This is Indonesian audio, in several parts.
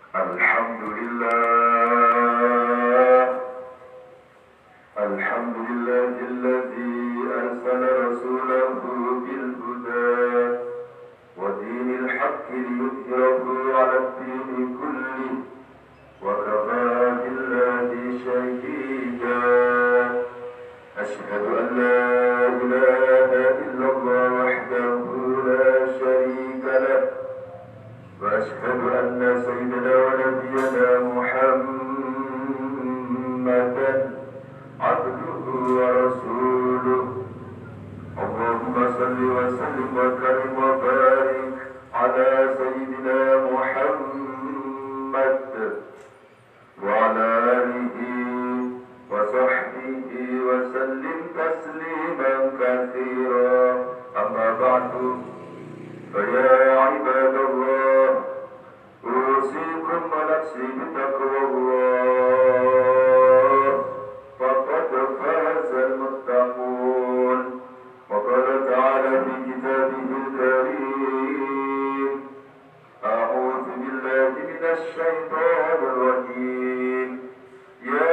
Alhamdulillah, alhamdulillahilladzi arsala rasulahu bil huda wa dinil haqqi liyudhhirahu 'ala ad-dini kullih wa kafaa billahi shahida. Asyhadu an la ilaha illallah wahdahu la syarika lah wa asyhadu anna sayyidana wa nabiyyana Muhammadan abduhu wa rasuluh. Allahumma salli wa sallim wa karim wa barik ala sayyidina Muhammad wa ala alihi wa sahbihi wa sallim tasliman katsira. Amma ba'du, fa ya ibadallah, usikum wa nafsi bitaqwallah, faqad fazal muttaqun. Wa qala ta'ala fi kitabihil karim, a'udzu billahi minasy syaithanir rajim. Ya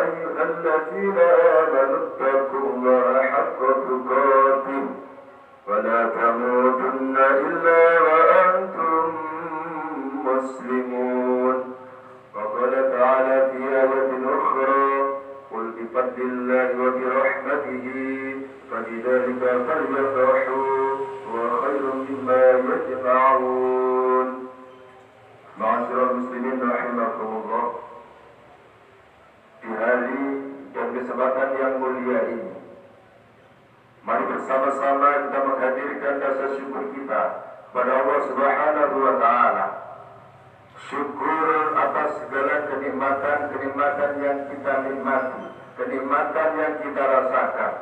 ayyuhalladzina amanu taqullaha haqqa tuqatih wa la tamutunna illa wa antum muslimun. Wa qala ta'ala fi ayatin ukhra, qul bi fadlillahi wa bi rahmatihi fabidzalika falyafrahu wa khairun mimma yajma'un. Ma'asyiral muslimin rahimakumullah, di hari dan kesempatan yang mulia ini, mari bersama-sama kita menghadirkan rasa syukur kita pada Allah Subhanahu wa Ta'ala. Syukur atas segala kenikmatan yang kita nikmati, kenikmatan yang kita rasakan.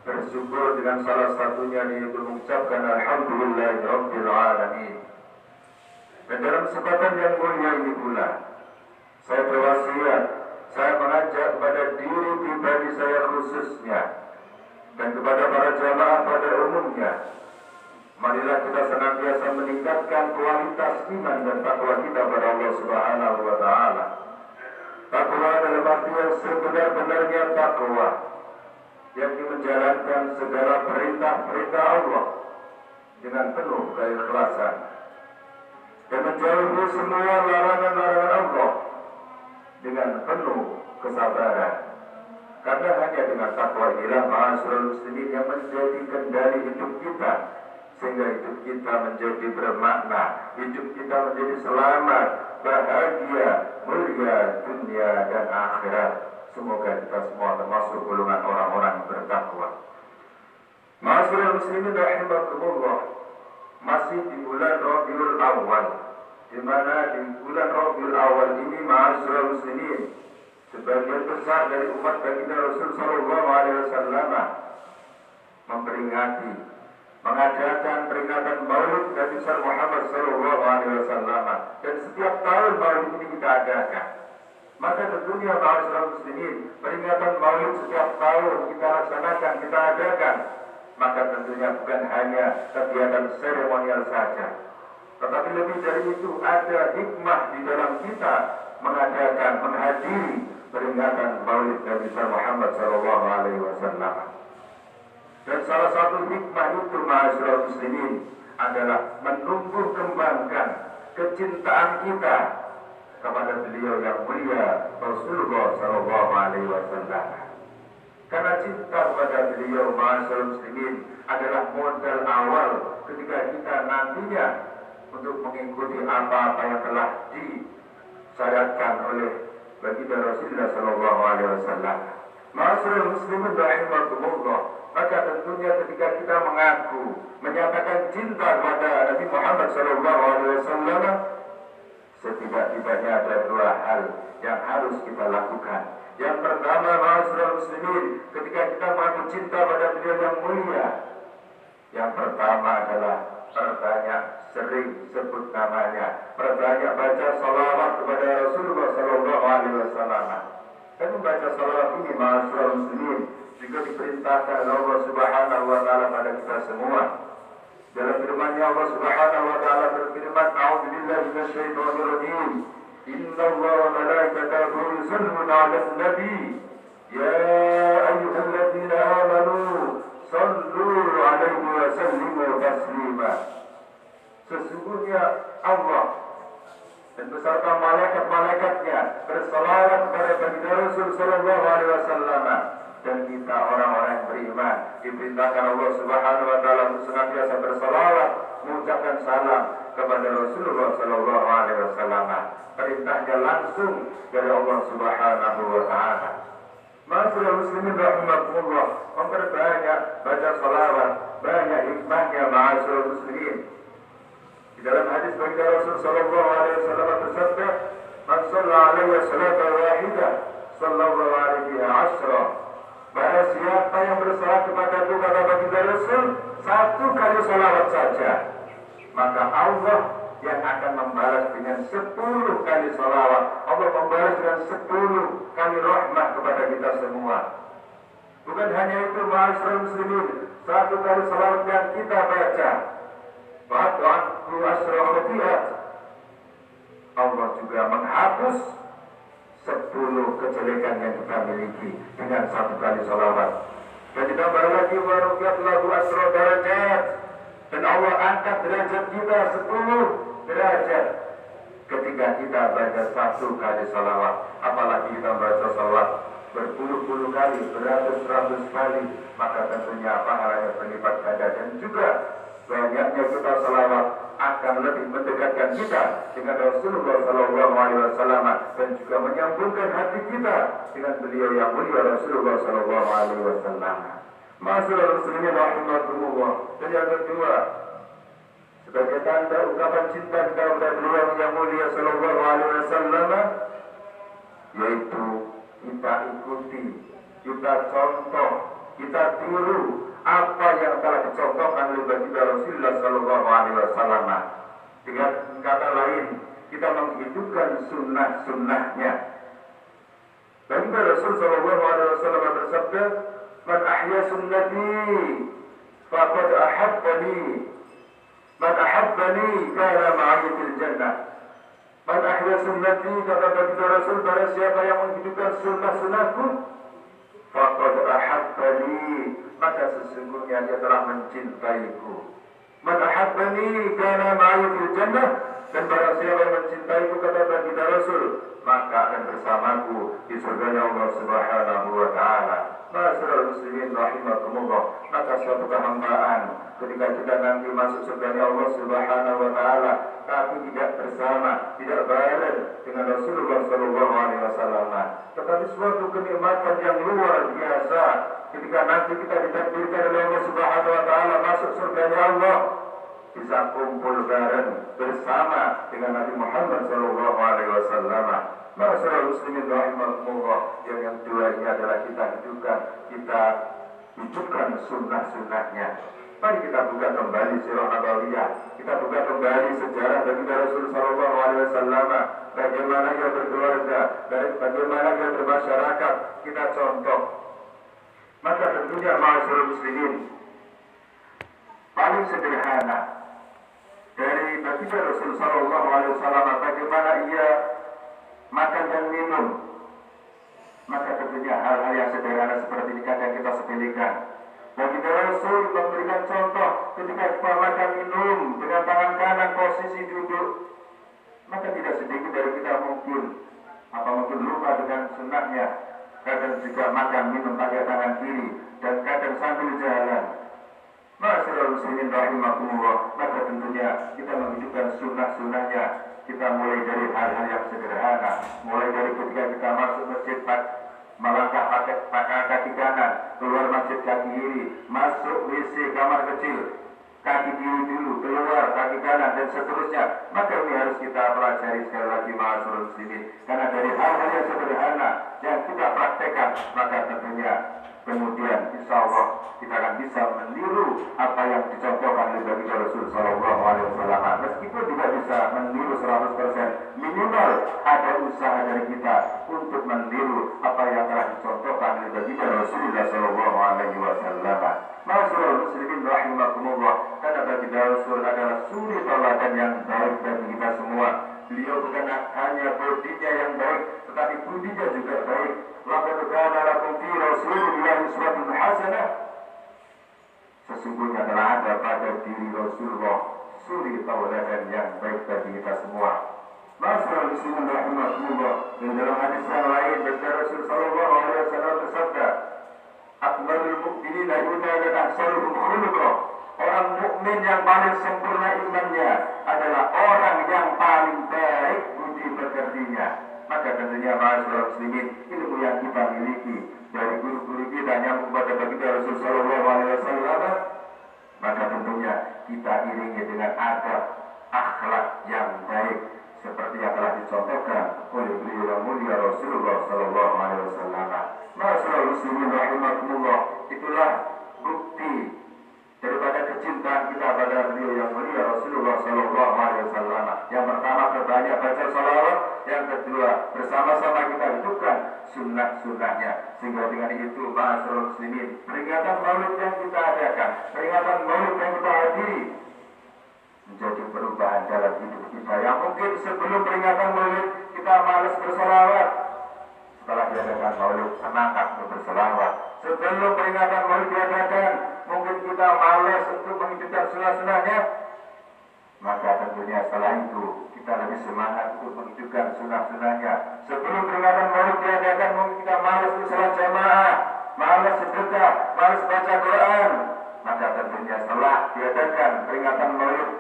Bersyukur dengan salah satunya yaitu mengucapkan alhamdulillahirabbil alamin. Dan dalam kesempatan yang mulia ini pula, saya berwasiat, saya mengajak kepada diri pribadi saya khususnya dan kepada para jamaah pada umumnya, marilah kita senantiasa meningkatkan kualitas iman dan takwa kita pada Allah Subhanahu wa Ta'ala. Takwa dalam arti yang sebenar-benarnya takwa, yakni menjalankan segala perintah-perintah Allah dengan penuh keikhlasan dan menjauhi semua larangan-larangan Allah dengan penuh kesabaran. Karena hanya dengan takwa inilah ma'asyiral muslimin yang menjadi kendali hidup kita, sehingga hidup kita menjadi bermakna, hidup kita menjadi selamat, bahagia, mulia dunia dan akhirat. Semoga kita semua termasuk golongan orang-orang yang bertakwa. Ma'asyiral muslimin rahimakumullah, masih di bulan Rabiul Awal, di mana di bulan Rabiul Awal ini ma'asyiral muslimin, sebagian besar dari umat baginda Rasul sallallahu alaihi wasallam memperingati, mengadakan peringatan Maulid Nabi Muhammad sallallahu alaihi wasallam, dan setiap tahun Maulid ini kita adakan. Maka tentunya ma'asyiral muslimin, peringatan Maulid setiap tahun kita laksanakan, kita adakan. Maka tentunya bukan hanya kegiatan seremonial saja, tetapi lebih dari itu ada hikmah di dalam kita mengadakan, menghadiri peringatan Maulid Nabi Muhammad sallallahu alaihi wasallam. Dan salah satu hikmah itu ma'asyiral muslimin adalah menumbuh kembangkan kecintaan kita kepada beliau yang mulia Rasulullah sallallahu alaihi wasallam. Karena cinta kepada beliau ma'asyiral muslimin adalah modal awal ketika kita nantinya untuk mengikuti apa-apa yang telah disyariatkan oleh baginda Rasulullah sallallahu alaihi wasallam. Ma'asyiral muslimin rahimakumullah, maka tentunya ketika kita mengaku, menyatakan cinta kepada Nabi Muhammad sallallahu alaihi wasallam, setidak-tidaknya ada dua hal yang harus kita lakukan. Yang pertama, ma'asyiral muslimin, ketika kita mengaku cinta pada beliau yang mulia, yang pertama adalah perbanyak sering sebut namanya, perbanyak baca salawat kepada Rasulullah sallallahu alaihi wasallam. Dan membaca salawat ini ma'asyiral muslimin juga diperintahkan oleh Allah Subhanahu wa Ta'ala pada kita semua. Dalam firman-Nya Allah Subhanahu wa Ta'ala berfirman, "A'udzubillahi minasyaitonir rajim. Inna Allah wa malaikatahu yusalluna 'alan nabi ya ayyuhalladzina amanu sallu 'alaihi wa sallimu taslima. Sesungguhnya Allah dan beserta malaikat-malaikatnya bersalawat kepada baginda Rasul sallallahu alaihi wasallam, dan kita orang-orang yang beriman diperintahkan Allah Subhanahu wa taala untuk senantiasa bersalawat, mengucapkan salam kepada Rasulullah sallallahu alaihi wasallam. Perintahnya langsung dari Allah Subhanahu wa taala. Masyaallah muslimin rahimakumullah, memperbanyak baca salawat, banyak hikmahnya masyaallah muslimin. Di dalam hadis baginda Rasul sallallahu alaihi wasallam bersabda, "Man shalla 'alaihi salatan wahidah, sallallahu alaihi asyra." Barang siapa yang bersalat kepadaku, kata baginda Rasul, satu kali salawat saja, maka Allah yang akan membalas dengan 10 kali salawat. Allah membalas dengan 10 kali rahmat kepada kita semua. Bukan hanya itu ma'asyiral muslimin, satu kali salawat yang kita baca, Allah juga menghapus 10 kejelekan yang kita miliki dengan satu kali salawat. Dan ditambah lagi waruqyat lahu asra darajat, dan Allah angkat derajat kita 10 derajat ketika kita baca satu kali salawat. Apalagi kita baca salawat berpuluh-puluh kali, beratus-ratus kali, maka tentunya pahalanya berlipat ganda. Dan juga banyaknya kita salawat akan lebih mendekatkan kita dengan Rasulullah sallallahu alaihi wasallam, dan juga menyambungkan hati kita dengan beliau yang mulia Rasulullah sallallahu alaihi wasallam. Masyaallah muslimin rahimakumullah. Dan yang kedua, sebagai tanda ungkapan cinta kita kepada beliau yang mulia sallallahu alaihi wasallam, yaitu kita ikuti, kita contoh, kita tiru apa yang telah dicontohkan oleh baginda Rasulullah sallallahu alaihi wasallam. Dengan kata lain, kita menghidupkan sunnah-sunnahnya. Baginda Rasul sallallahu alaihi wasallam bersabda, "Man ahya sunnati faqad ahabbani. Man ahabbani kana ma'i fil jannah." Man ahya sunnati, kata baginda Rasul, barang siapa yang menghidupkan sunnah-sunnahku, faqad ahabbani, maka sesungguhnya dia telah mencintaiku. Man ahabbani kana ma'i fil jannah, dan barang siapa yang mencintaiku, kata baginda Rasul, maka akan bersamaku di surganya Allah Subhanahu wa taala. Masyaallah muslimin rahimakumullah, maka suatu kehambaan ketika kita nanti masuk surganya Allah Subhanahu wa taala, tapi tidak bersama, tidak bareng dengan Rasulullah sallallahu alaihi wasallam, tetapi suatu kenikmatan yang luar biasa ketika nanti kita ditakdirkan oleh Allah Subhanahu wa taala masuk surganya Allah, bisa kumpul bareng bersama dengan Nabi Muhammad sallallahu alaihi wasallam. Masyaallah muslimin rahimakumullah, yang kedua ini adalah kita hidupkan sunnah-sunnahnya. Mari kita buka kembali sirah nabawiyah, kita buka kembali sejarah baginda Rasul sallallahu alaihi wasallam, bagaimana ia berkeluarga, bagaimana ia bermasyarakat, kita contoh. Maka tentunya masyaallah muslimin, paling sederhana dari baginda Rasul sallallahu alaihi wasallam bagaimana ia makan dan minum, maka tentunya hal-hal yang sederhana seperti ini kadang kita sepelekan. Baginda Rasul memberikan contoh ketika kita makan minum dengan tangan kanan posisi duduk, maka tidak sedikit dari kita mungkin lupa dengan sunnahnya. Kadang juga makan minum pakai tangan kiri dan kadang sambil jalan. Masyaallah muslimin rahimakumullah, maka tentunya kita menghidupkan sunnah-sunnahnya. Kita mulai dari hal-hal yang sederhana, mulai dari ketika kita masuk masjid, melangkah pakai kaki kanan, keluar masjid kaki kiri, masuk WC kamar kecil, kaki kiri dulu, keluar kaki kanan, dan seterusnya. Maka ini harus kita pelajari sekali lagi masyaallah muslimin, karena dari hal-hal yang sederhana yang kita praktekkan, maka tentunya kemudian insya Allah kita akan bisa meniru apa yang dicontohkan oleh baginda Rasul sallallahu alaihi wasallam. Meskipun tidak bisa meniru 100%, minimal ada usaha dari kita untuk meniru apa yang telah dicontohkan oleh baginda Rasulullah sallallahu alaihi wasallam. Masyaallah muslimin rahimakumullah, karena baginda Rasul adalah suri tauladan yang baik bagi kita semua. Beliau bukan hanya bodinya yang baik, tetapi budinya juga baik. Laqad kana lakum fi Rasulillahi uswatun hasanah. Sesungguhnya telah ada pada diri Rasulullah suri tauladan yang baik bagi kita semua. Masyaallah muslimin rahimakumullah. Dan dalam hadis yang lain berkata Rasul sallallahu alaihi wasallam bersabda, "Akmalul mu'minina imanan ahsanuhum khuluqa." Orang mukmin yang paling sempurna imannya adalah orang yang paling baik budi pekertinya. Maka tentunya masyaallah muslimin, ilmu yang kita miliki dari guru-guru kita yang kepada baginda Rasul sallallahu alaihi wasallam, maka tentunya kita iringi dengan adab akhlak yang baik seperti yang telah dicontohkan oleh beliau yang mulia Rasulullah sallallahu alaihi wasallam. Masyaallah muslimin rahimakumullah, itulah bukti daripada kecintaan kita pada beliau yang mulia Rasulullah sallallahu alaihi wasallam. Yang pertama, berbanyak baca salawat. Yang kedua, bersama-sama kita hidupkan sunnah-sunnahnya. Sehingga dengan itu, masyaallah muslimin, peringatan maulid yang kita adakan, peringatan maulid yang kita hadiri, menjadi perubahan dalam hidup kita. Yang mungkin sebelum peringatan maulid kita malas bersalawat, setelah diadakan maulid semangat untuk bersalawat. Sebelum peringatan maulid diadakan, mungkin kita malas untuk menghidupkan sunnah-sunnahnya, maka tentunya setelah itu kita lebih semangat untuk menghidupkan sunnah-sunnahnya. Sebelum peringatan maulid diadakan, mungkin kita malas untuk salat jamaah, malas sedekah, malas baca Quran, maka tentunya setelah diadakan peringatan maulid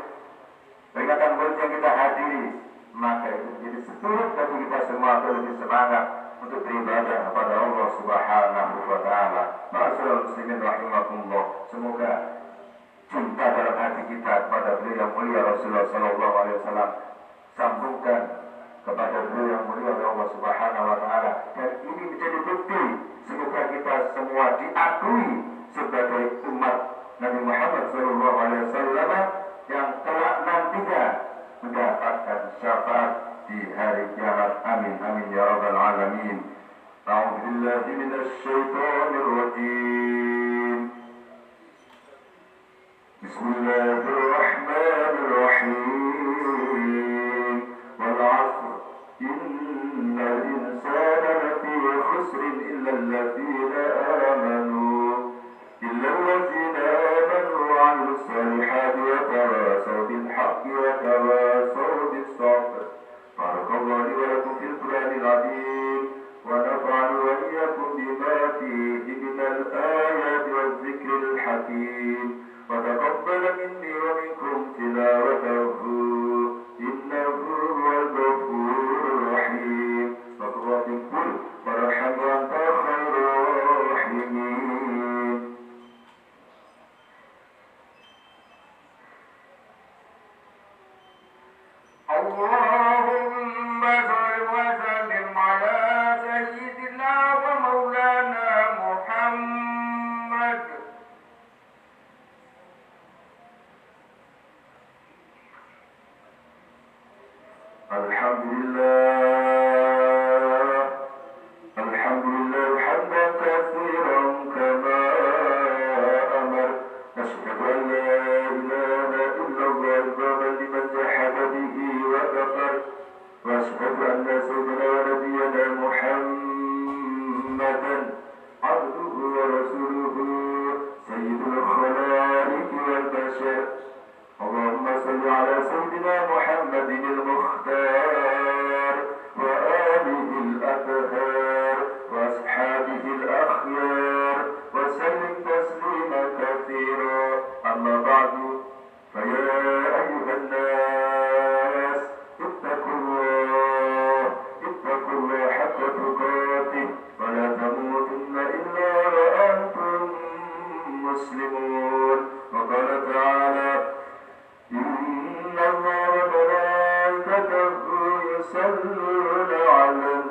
yang kita hadiri, maka itu menjadi seturut bagi kita semua untuk lebih semangat untuk beribadah kepada Allah Subhanahu wa taala. Masyaallah muslimin rahimakumullah, semoga cinta dalam hati kita kepada beliau yang mulia Rasulullah sallallahu alaihi wasallam sambungkan kepada beliau yang mulia Allah Subhanahu wa taala, dan ini menjadi bukti semoga kita semua diakui sebagai umat Nabi Muhammad sallallahu alaihi wasallam yang kelak nantinya mendapatkan syafaat di hari kiamat. Amin amin ya rabbal alamin. A'udzu billahi minasy syaithanir rajim. Bismillahirrahmanirrahim. Wal 'asr innal insana lafi khusrin illa alladziina aamanu wa 'amilus salihati wa tawasaw bil haqqi wa tawasaw bis sabr. Barakallahu li wa lakum fil Qur'anil 'azim wa nafa'ani wa iyyakum bima fihi minal ayati waz zikril hakim. Wa taqabbal minni wa minkum tilawatahu innahu huwal ghafurur rahim. Wa qul warhamhu anta khairur rahimin. Allahumma shalli wa sallim ala sayyidina wa maulana Muhammad. Alhamdulillah hamdan katsiran kama amar. Nashhadu an la ilaha illallah iqraran liman jahada bihi wa kafar. Wa ashhadu anna sayyidina wa nabiyyana Muhammadan abduhu wa rasuluhu sayyidul khalaiqi wal bashar. Allahumma salli ala sayyidina Muhammadin al-mukhtar wa alihi al-athhar wa ashabihi al-akhyar wa sallim tasliman katsira. Amma ba'du, fa ya ayyuhan nas ittaqullah haqqa tuqatih wa la tamutunna illa wa antum muslimun. Wa qala ta'ala, inna Allah wa malaikatahu yusalluna 'alan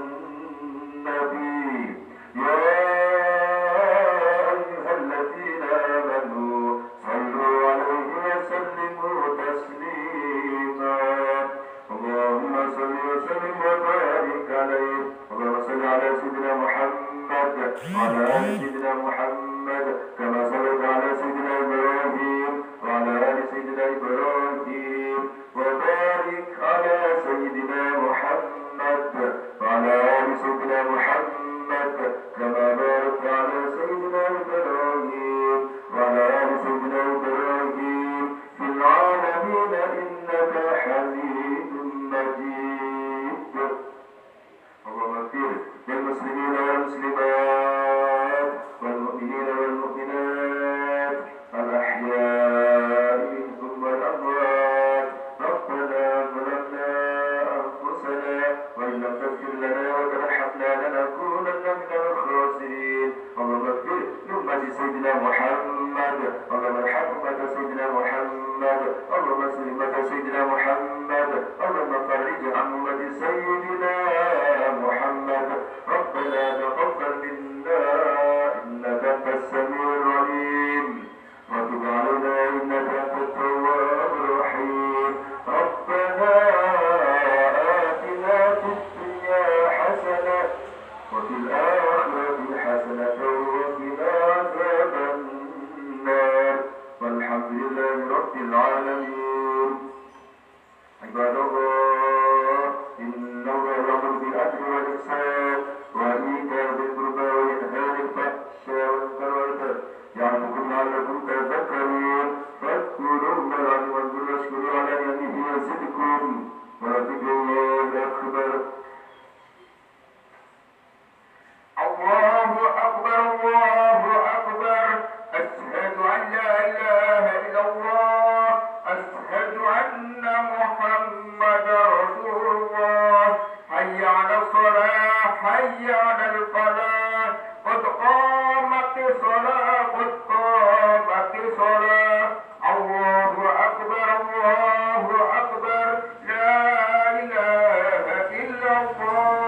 nabi ya ayyuhalladzina amanu sallu 'alaihi wa sallimu taslima. Allahumma salli wa sallim wa barik 'alaihi. Allahumma salli 'ala sayyidina Muhammad wa 'ala ali sayyidina Muhammad kama sallaita 'ala sayyidina Ibrahim وعلى آل سيدنا إبراهيم وبارك على سيدنا وفي الآخرة حسنة وقنا عذاب النار والحمد لله رب العالمين. عباد الله إن الله يأمر بالعدل والإحسان وإيتاء ذي القربى وينهى عن الفحشاء والمنكر والبغي يعظكم لعلكم تذكرون فاذكروا الله واذكروا واشكروا على نعمه يزدكم ولذكر الله أكبر. الله أكبر الله أكبر أشهد أن لا إله إلا الله أشهد أن محمدا رسول الله حي على الصلاة حي على الفلاح قد قامت الصلاة قد قامت الصلاة. الله أكبر الله أكبر لا إله إلا الله.